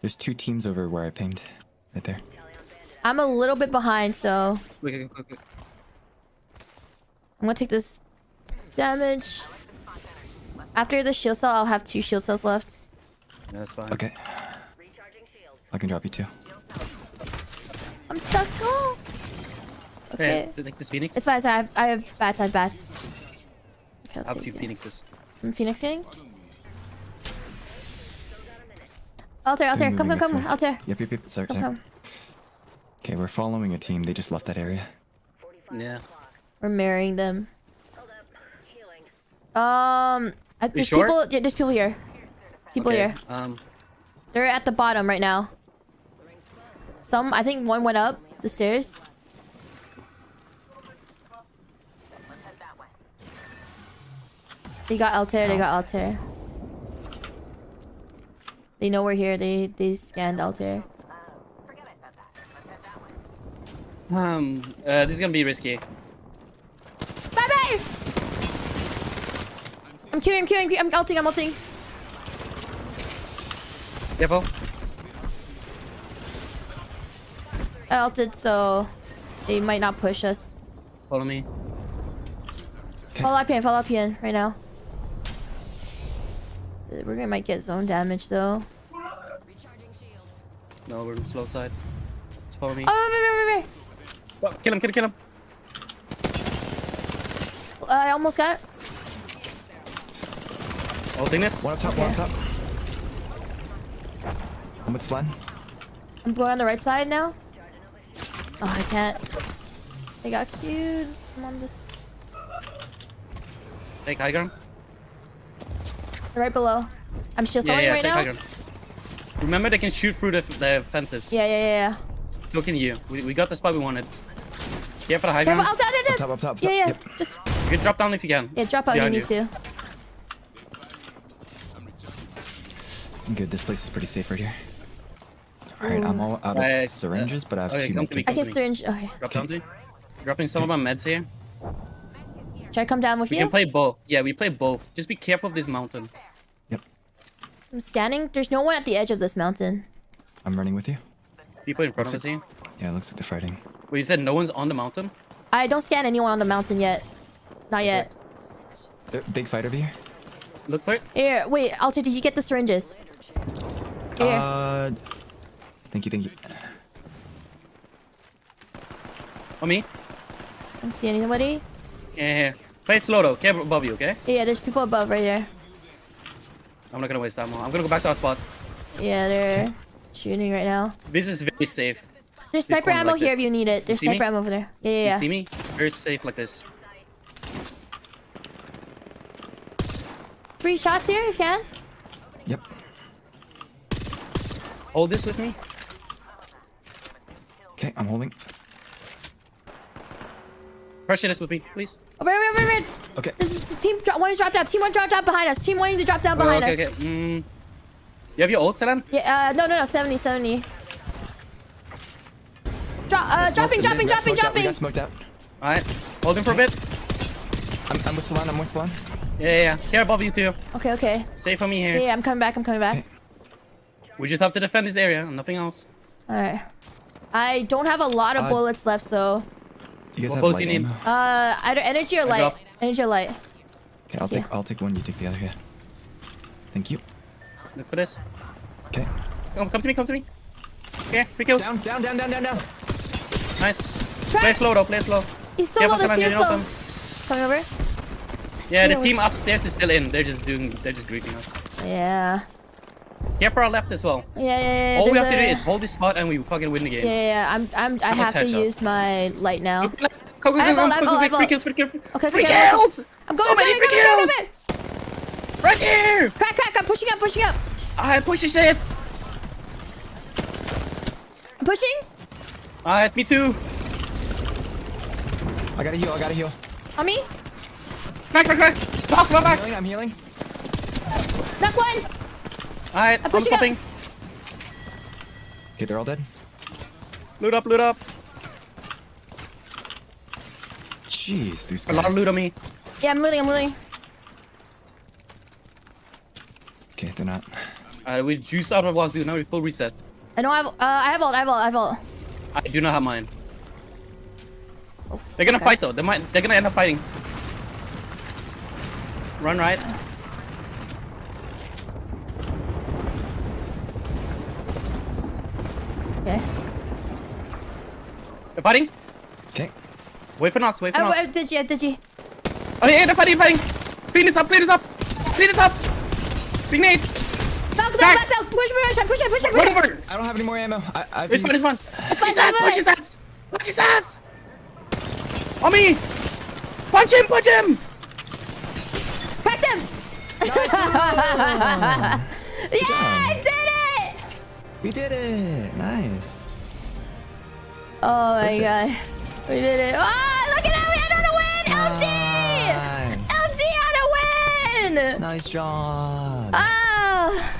There's 2 teams over where I pinged. Right there. I'm a little bit behind, so Okay. I'm gonna take this damage. After the shield cell, I'll have 2 shield cells left. Yeah, that's fine. Okay. I can drop you 2. I'm stuck. Oh. Okay. Hey, take this Phoenix. It's fine. It's fine. I have bats. I have bats. Okay, I have 2 Phoenixes. Phoenix getting? Altair, come. Altair. Yep. Sorry. Come. Okay, we're following a team. They just left that area. Yeah. We're marrying them. There's sure? people. Yeah, there's people here. People here. They're at the bottom right now. I think one went up the stairs. They got Altair. They know we're here. They scanned Altair. This is gonna be risky. Bye. I'm queuing. I'm ulting. Careful. I ulted, so they might not push us. Follow me. Follow IPN right now. We're might get zone damage though. No, we're on the slow side. Just follow me. Oh, wait. Oh, kill him. I almost got it. Ulting this. One up top. I'm with Selen. I'm going on the right side now. Oh, I can't. They got queued. I'm on this. Take high ground. Right below. I'm shield selling right take now. high ground. Remember, they can shoot through the fences. Yeah. So can you. We got the spot we wanted. Yeah, for the high Yeah, ground. up top. Yeah. Yep. Just You can drop down if you can. drop out if you Behind need to. I'm good. This place is pretty safe right here. Alright, I'm all out of syringes, but I have 2 come to me, medkits. I can syringe. Okay. Drop down to you. Dropping some of my meds here. Should I come down with We you? can play both. Yeah, we play both. Just be careful of this mountain. Yep. I'm scanning. There's no one at the edge of this mountain. I'm running with you. People in front of us here. Yeah, it looks like they're fighting. Wait, you said no one's on the mountain? I don't scan anyone on the mountain yet. Not yet. Big fight over here. Look for it. Here, wait, Altair, did you get the syringes? Here. Thank you. On me. I don't see anybody. Yeah. Play it slow though. Careful above you, okay? Yeah, there's people above right there. I'm not gonna waste ammo. I'm gonna go back to our spot. Yeah, they're shooting right now. This is very safe. There's sniper corner ammo like here this. if you need it. There's see sniper me? ammo over there. Yeah. You see me? Very safe like this. 3 shots here if you can. Yep. Hold this with me. Okay, I'm holding. Pressure this with me, please. Oh, right. Okay. One is dropped down. Team 1 dropped down behind us. Team 1 to drop down behind us. Okay. You have your ult, Selen? Yeah, no. 70. Dropping. We got smoked out. Alright. Hold him for a bit. I'm with Selen. Yeah. Care above you too. Okay. Safe for me here. Yeah, I'm coming back. Okay. We just have to defend this area and nothing else. Alright. I don't have a lot of bullets left, so... You guys What have bullets light you need? ammo? Either energy or light. dropped. Energy or light. Okay, I'll take one, you take the other. Yeah. Thank you. Look for this. Okay. Come to me. Okay, free kills. Down. Nice. Try. Play slow though, play slow. He's so Careful, low, Selen, he's you're slow. open. Coming over. Yeah, the Yes. team upstairs is still in. They're just greeting us. Yeah. Careful our left as well. Yeah. All we there's have to do is hold this spot and we fucking win the game. Yeah. I have to headshot. use my light now. Go, I have free kills. Okay, Free kills! I'm going. So many free kills! Right here! Crack. I'm pushing up. I push this shit! I'm pushing. Alright, me too. I gotta heal. On me. Crack! Back! I'm healing. Knock 1. Alright, I'm I'm pushing up. stopping. Okay, they're all dead. Loot up. Jeez, these A guys. lot of loot on me. Yeah, I'm looting. Okay, they're not. We juice out of Wazoo. Now we full reset. I know I have ult. I do not have mine. Oh, they're gonna fight though. They're gonna end up fighting. Run right. Okay. They're fighting. Okay. Wait for Nox. Wait for Nox. Did you? Oh yeah, they're fighting. Clean this up. Big nade. No, back down. Push. Run over. I don't have any more ammo. It's fine. Push his ass. On me. Punch him. Crack them. Good job. I did it. We did it. Nice. Oh my Perfect. god. We did it. Oh, look at that. We had on a win. LG on a win. Nice job. Oh.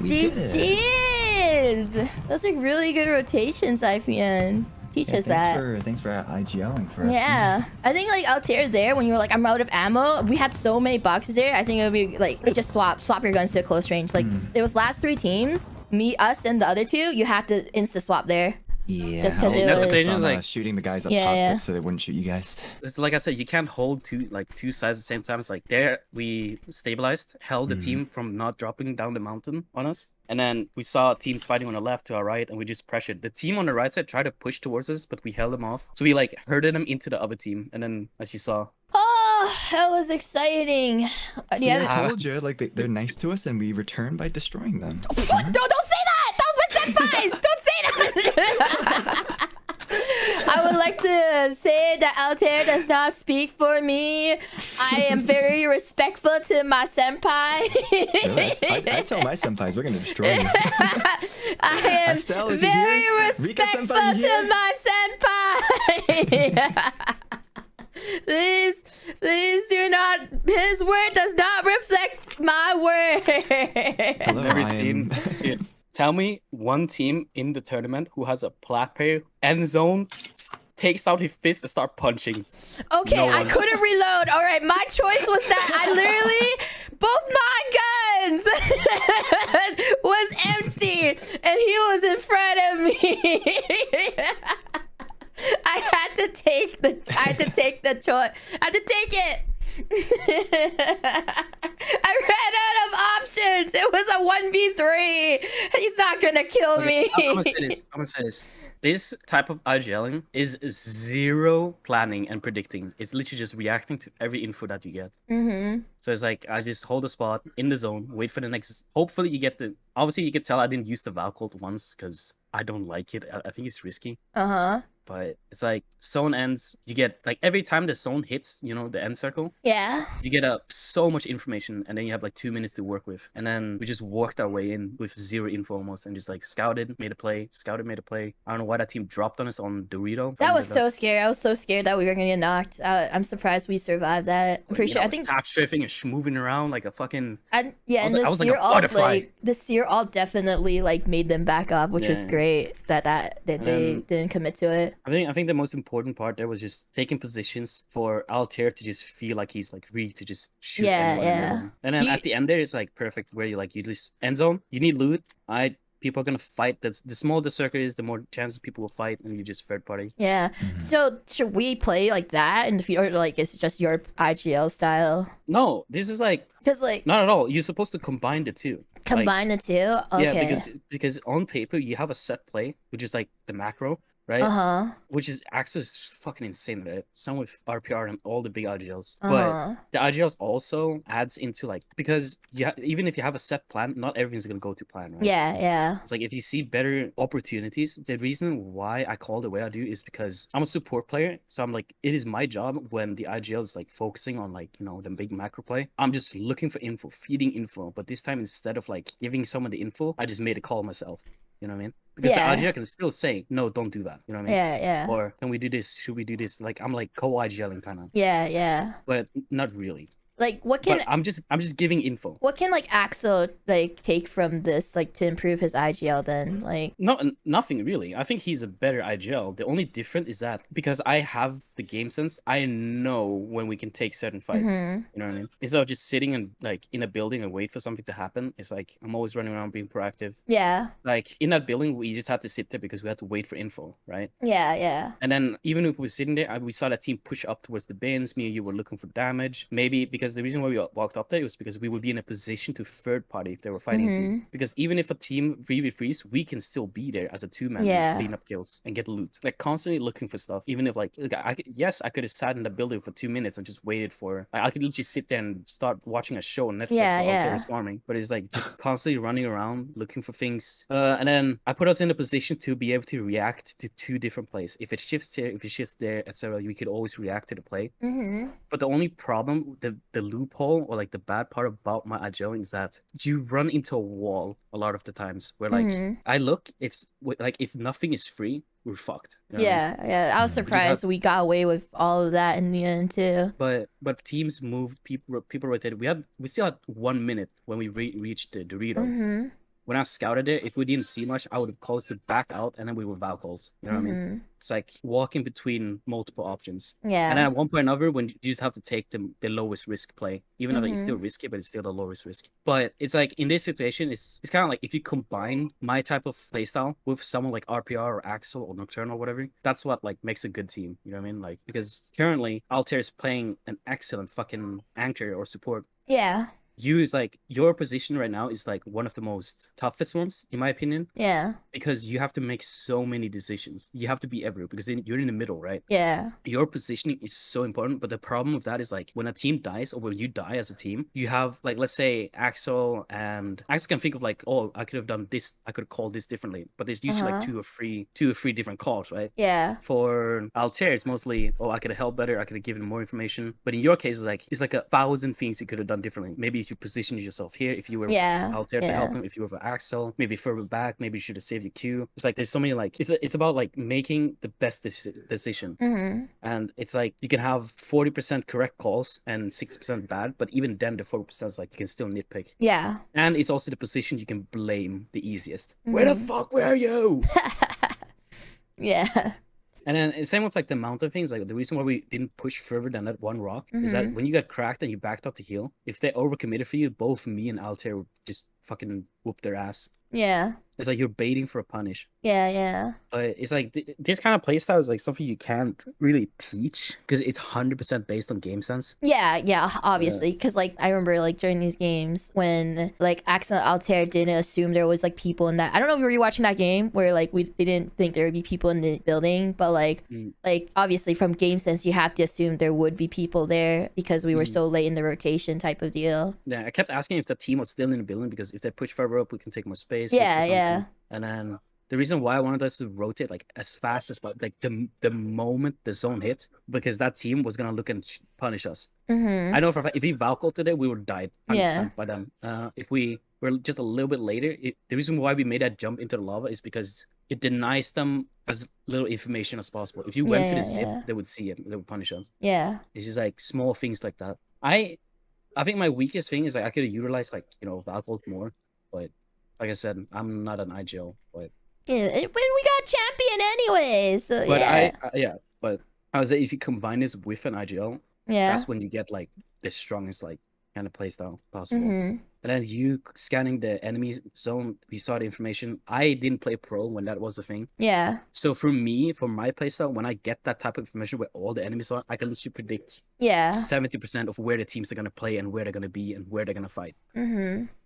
We did it. GG's. Those are really good rotations, IPN. Teach us that. Thanks for IGLing for us. Yeah. I think like Altair there when you were like, I'm out of ammo. We had so many boxes there. I think it would be like just swap your guns to a close range. Like it was last 3 teams, me, us, and the other 2. You had to insta swap there. Yeah. Just 'cause it That's the was- thing on, is like shooting the guys up Yeah. top so they wouldn't shoot you guys. it's like I said, you can't hold two sides at the same time. It's like there we stabilized, held the team from not dropping down the mountain on us. And then we saw teams fighting on the left to our right, and we just pressured. The team on the right side tried to push towards us, but we held them off. So we like herded them into the other team. And then, as you saw, Oh, that was exciting. See, Yeah. I told you, like they're nice to us, and we return by destroying them. What? Don't say that! That was my senpais! Don't say that! I would like to say that Altair does not speak for me. I am very respectful to my senpai. Really? I tell my senpais, we're gonna destroy you. I am Estelle, if you're very here, Rika respectful senpai, you to here? my senpai. Please do not. His word does not reflect my word. Hello, never I seen. am- Dude, tell me one team in the tournament who has a plat player end zone, takes out his fist and start punching. Okay, No I one. couldn't reload. All right, my choice was that I literally both my guns was empty and he was in front of me. I had to take the choice. I had to take it. I ran out of options. It was a 1v3. He's not gonna kill me. I'm gonna say this. This type of IGLing is zero planning and predicting. It's literally just reacting to every info that you get. So it's like I just hold a spot in the zone, wait for the next. Hopefully you get the. Obviously you could tell I didn't use the Valk ULT once because I don't like it. I think it's risky. But it's like zone ends. You get like every time the zone hits, you know, the end circle. Yeah. You get so much information, and then you have like 2 minutes to work with. And then we just worked our way in with zero info almost, and just like scouted, made a play, scouted, made a play. I don't know why that team dropped on us on Dorito. That was so scary. I was so scared that we were gonna get knocked. I'm surprised we survived that. I'm pretty sure. I think tap strafing and moving around like a fucking. And I the was like seer a alt, butterfly. like the seer alt definitely like made them back up, which was Yeah. great. That they didn't commit to it. I think the most important part there was just taking positions for Altair to just feel like he's like free to just shoot. Yeah, anyone in the room. And then at the end there, it's like perfect where you like you just end zone. You need loot. People are gonna fight. That's the smaller the circuit is, the more chances people will fight, and you just third party. Yeah. So should we play like that in the future, or like it's just your IGL style? No, this is like Because like not at all. You're supposed to combine the two. combine the two. Okay. Yeah, because on paper you have a set play, which is like the macro, right? Which is Axel is fucking insane, right? Some with RPR and all the big IGLs. But the IGLs also adds into like because even if you have a set plan, not everything's gonna go to plan, right? Yeah. It's like if you see better opportunities, the reason why I call the way I do is because I'm a support player. So I'm like, it is my job when the IGL is like focusing on like, you know, the big macro play. I'm just looking for info, feeding info. But this time instead of like giving someone the info, I just made a call myself. You know what I mean? Because the IGL can still say, no, don't do that. You know what I mean? Yeah. Or can we do this? Should we do this? Like I'm like co-IGLing kind of. Yeah. But not really. Like, what can But I'm just giving info. what can like Axel like take from this like to improve his IGL then? Like, Nothing really. I think he's a better IGL. The only difference is that because I have the game sense, I know when we can take certain fights. You know what I mean? Instead of just sitting and like in a building and wait for something to happen, it's like I'm always running around being proactive. yeah. Like in that building, we just had to sit there because we had to wait for info, right? Yeah, yeah. And then even if we were sitting there, we saw that team push up towards the bins. Me and you were looking for damage. Maybe because the reason why we walked up there was because we would be in a position to third party if they were fighting a team. Because even if a team 3v3s, we can still be there as a two-man and clean up kills and get loot. Like constantly looking for stuff. Even if like I could have sat in the building for 2 minutes and just waited for. Like, I could literally sit there and start watching a show on Netflix while Altair is farming. But it's like just constantly running around looking for things. And then I put us in a position to be able to react to 2 different plays. If it shifts here, if it shifts there, etc., we could always react to the play. But the only problem, the loophole or like the bad part about my IGLing is that you run into a wall a lot of the times where like I look if nothing is free, we're fucked. You know what I mean? Yeah. I was surprised we got away with all of that in the end too. But teams moved, people rotated. We still had 1 minute when we reached the Dorito. When I scouted it, if we didn't see much, I would have closed it back out, and then we were Valk ULT. You know what I mean? It's like walking between multiple options. Yeah. And then at one point or another, when you just have to take the lowest risk play, even though it's still risky, but it's still the lowest risk. But it's like in this situation, it's kind of like if you combine my type of playstyle with someone like RPR or Axel or Nocturnal or whatever, that's what like makes a good team. You know what I mean? Like because currently Altair is playing an excellent fucking anchor or support. Yeah. Your position right now is like one of the most toughest ones in my opinion. Yeah. Because you have to make so many decisions. You have to be everywhere because you're in the middle, right? Yeah. Your positioning is so important, but the problem with that is like when a team dies or when you die as a team, you have like let's say Axel can think of like, oh, I could have done this, I could have called this differently, but there's usually like two or three different calls, right? Yeah. For Altair, it's mostly, oh, I could have helped better, I could have given more information. But in your case, it's like 1,000 things you could have done differently. Maybe if you positioned yourself here, if you were Altair to help him, if you were for Axel, maybe further back, maybe you should have saved your Q. It's like there's so many like it's about like making the best decision. And it's like you can have 40% correct calls and 60% bad, but even then the 40% is like you can still nitpick. Yeah. And it's also the position you can blame the easiest. Where the fuck were you? Yeah. And then same with like the mountain things, like the reason why we didn't push further than that one rock is that when you got cracked and you backed up to heal, if they overcommitted for you, both me and Altair would just fucking whoop their ass. Yeah. It's like you're baiting for a punish. Yeah. But it's like this kind of playstyle is like something you can't really teach because it's 100% based on game sense. Yeah, obviously. Because like I remember like during these games when like Axel and Altair didn't assume there was like people in that. I don't know if you were watching that game where like they didn't think there would be people in the building, but like obviously from game sense you have to assume there would be people there because we were so late in the rotation type of deal. Yeah, I kept asking if the team was still in the building because if they push further up, we can take more space. Yeah. And then the reason why I wanted us to rotate like as fast as like the moment the zone hit, because that team was gonna look and punish us. I know for a fact, if we Valk ULT today, we would have died 100% by them. If we were just a little bit later, the reason why we made that jump into the lava is because it denies them as little information as possible. If you went to the zip, they would see it. They would punish us. Yeah. It's just like small things like that. I think my weakest thing is like I could have utilized like, you know, Valk ULT more, but like I said, I'm not an IGL, but yeah, when we got champion anyway, so but but I would say if you combine this with an IGL, that's when you get like the strongest like kind of playstyle possible. And then you scanning the enemy zone, we saw the information. I didn't play pro when that was a thing. Yeah. So for me, for my playstyle, when I get that type of information where all the enemies are, I can literally predict 70% of where the teams are gonna play and where they're gonna be and where they're gonna fight.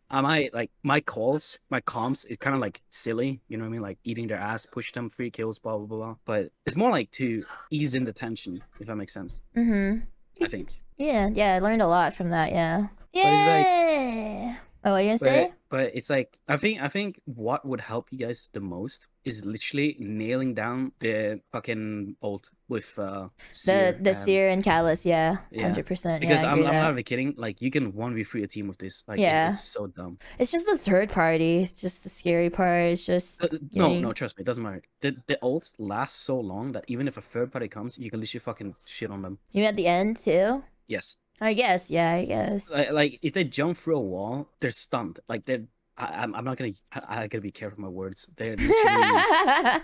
Like my calls, my comms is kind of like silly, you know what I mean? Like eating their ass, push them, 3 kills, blah blah blah. But it's more like to ease in the tension, if that makes sense. I think. Yeah, I learned a lot from that. Yeah. Yeah. Oh, what are you gonna say? But it's like I think what would help you guys the most is literally nailing down the fucking ult with the Seer and Callus, 100%. Because I'm not even kidding. Like you can 1v3 a team with this. Like it's so dumb. It's just the third party. It's just the scary part. It's just no, trust me, it doesn't matter. The ults last so long that even if a third party comes, you can literally fucking shit on them. You mean at the end too? Yes. I guess, yeah, I guess. Like if they jump through a wall, they're stunned. Like they're. I'm not gonna. I gotta be careful with my words. They're literally.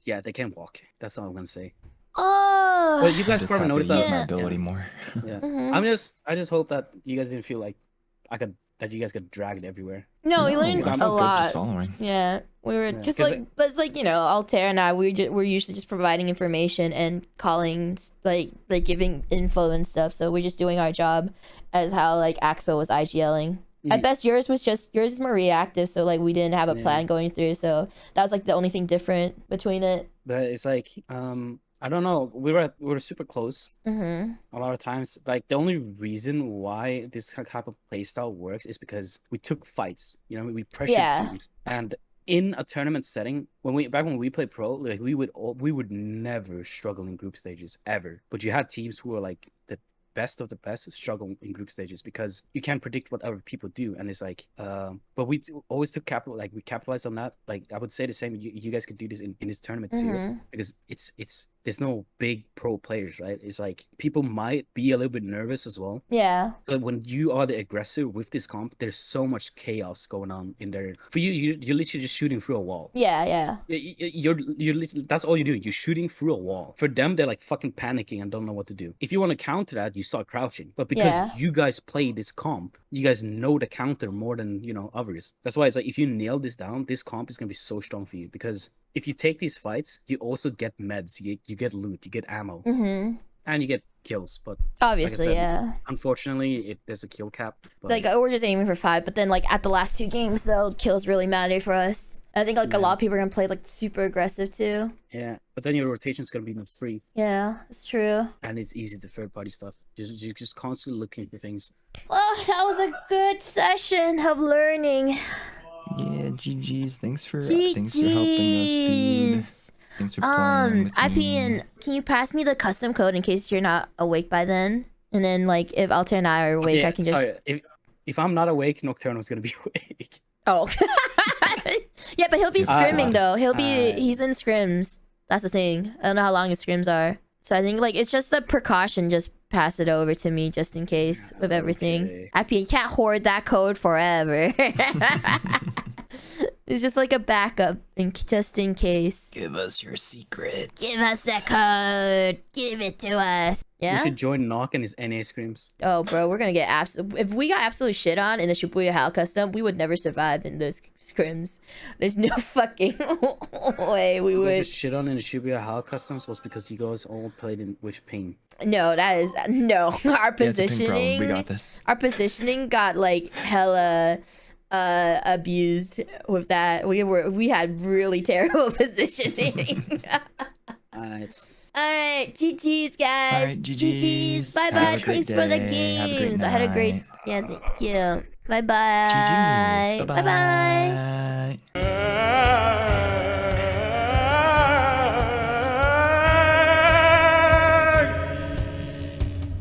Yeah, they can't walk. That's all I'm gonna say. Oh. But you guys probably noticed that. My ability more. Yeah. Mm-hmm. I just hope that you guys didn't feel like that you guys got dragged everywhere. No, we learned I'm a good lot. Just following. Yeah, we were just 'Cause like, but it's like, you know, Altair and I, we're usually just providing information and calling, like giving info and stuff. So we're just doing our job, as how like Axel was IGLing. At best, yours is more reactive. So like we didn't have a plan going through. So that was like the only thing different between it. But it's like I don't know. We were super close a lot of times. Like the only reason why this type of playstyle works is because we took fights. You know, we pressured teams. And in a tournament setting, when we played pro, like we would never struggle in group stages ever. But you had teams who were like the best of the best struggle in group stages because you can't predict what other people do, and it's like but we always took we capitalized on that. Like I would say the same, you guys could do this in this tournament too, because it's there's no big pro players, right? It's like people might be a little bit nervous as well. Yeah. So when you are the aggressor with this comp, there's so much chaos going on in there. For you're literally just shooting through a wall. Yeah. You're literally, that's all you're doing. You're shooting through a wall. For them, they're like fucking panicking and don't know what to do. If you want to counter that, you start crouching. But because you guys play this comp, you guys know the counter more than, you know, others. That's why it's like, if you nail this down, this comp is gonna be so strong for you, because if you take these fights, you also get meds, you get loot, you get ammo, and you get kills. But obviously, like I said, yeah. Unfortunately, there's a kill cap. But... like we're just aiming for 5, but then like at the last 2 games, though, kills really matter for us. I think like a lot of people are gonna play like super aggressive too. Yeah, but then your rotation's gonna be free. Yeah, it's true. And it's easy to third-party stuff. You're just constantly looking for things. Well, that was a good session of learning. Yeah, GG's. Thanks for helping us, dude. Thanks for playing with IPN, can you pass me the custom code in case you're not awake by then? And then like if Altair and I are awake, I can just. Sorry, if I'm not awake, Nocturno's gonna be awake. Oh. Yeah, but he'll be scrimming though. He's in scrims. That's the thing. I don't know how long his scrims are. So I think like it's just a precaution. Just pass it over to me just in case with everything. Okay. IPN, you can't hoard that code forever. It's just like a backup, just in case. Give us your secrets. Give us that code. Give it to us. Yeah. We should join Knock and his NA scrims. Oh, bro, we're gonna get if we got absolutely shit on in the Shibuya-HAL custom, we would never survive in those scrims. There's no fucking way we would. Just shit on in the Shibuya-HAL customs was because you guys all played in which pain. No, that is no. Our positioning. We got this. Our positioning got like hella abused with that. We had really terrible positioning. Alright, GG's guys. Alright, GG's. Bye bye. Thanks for the games. I had a great thank you. Bye bye. GG's. Bye bye. Bye bye.